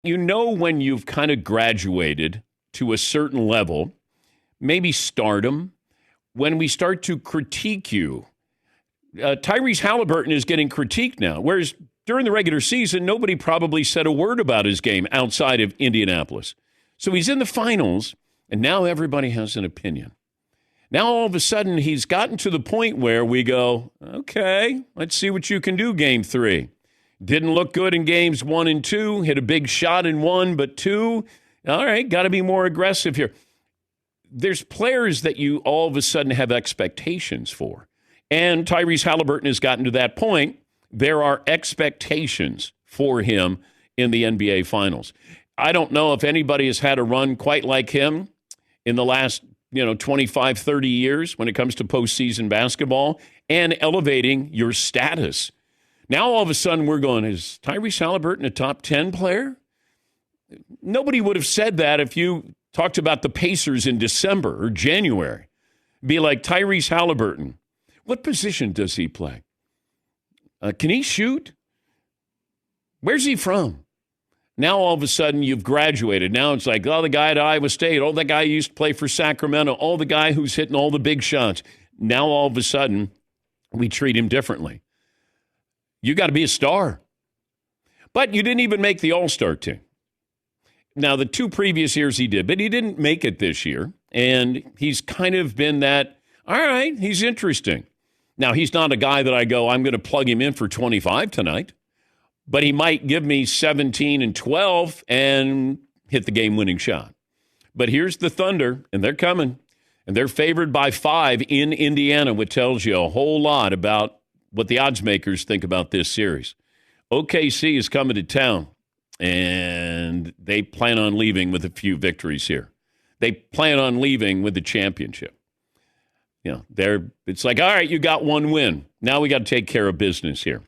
You know when you've kind of graduated to a certain level, maybe stardom, when we start to critique you. Tyrese Haliburton is getting critiqued now, whereas during the regular season, nobody probably said a word about his game outside of Indianapolis. So he's in the finals, and now everybody has an opinion. Now all of a sudden, he's gotten to the point where we go, okay, let's see what you can do, Game 3. Didn't look good in Games 1 and 2, hit a big shot in 1, but 2, all right, got to be more aggressive here. There's players that you all of a sudden have expectations for. And Tyrese Haliburton has gotten to that point. There are expectations for him in the NBA Finals. I don't know if anybody has had a run quite like him in the last 25, 30 years when it comes to postseason basketball and elevating your status. Now, all of a sudden, we're going, is Tyrese Haliburton a top 10 player? Nobody would have said that if you talked about the Pacers in December or January. Be like, Tyrese Haliburton, what position does he play? Can he shoot? Where's he from? Now, all of a sudden, you've graduated. Now it's like, oh, the guy at Iowa State, oh, the guy who used to play for Sacramento, oh, the guy who's hitting all the big shots. Now, all of a sudden, we treat him differently. You got to be a star. But you didn't even make the All-Star team. Now, the 2 previous years he did, but he didn't make it this year. And he's kind of been that, all right, he's interesting. Now, he's not a guy that I go, I'm going to plug him in for 25 tonight. But he might give me 17 and 12 and hit the game-winning shot. But here's the Thunder, and they're coming. And they're favored by 5 in Indiana, which tells you a whole lot about what the odds makers think about this series. OKC is coming to town, and they plan on leaving with a few victories here. They plan on leaving with the championship. It's like, all right, you got 1 win. Now we got to take care of business here.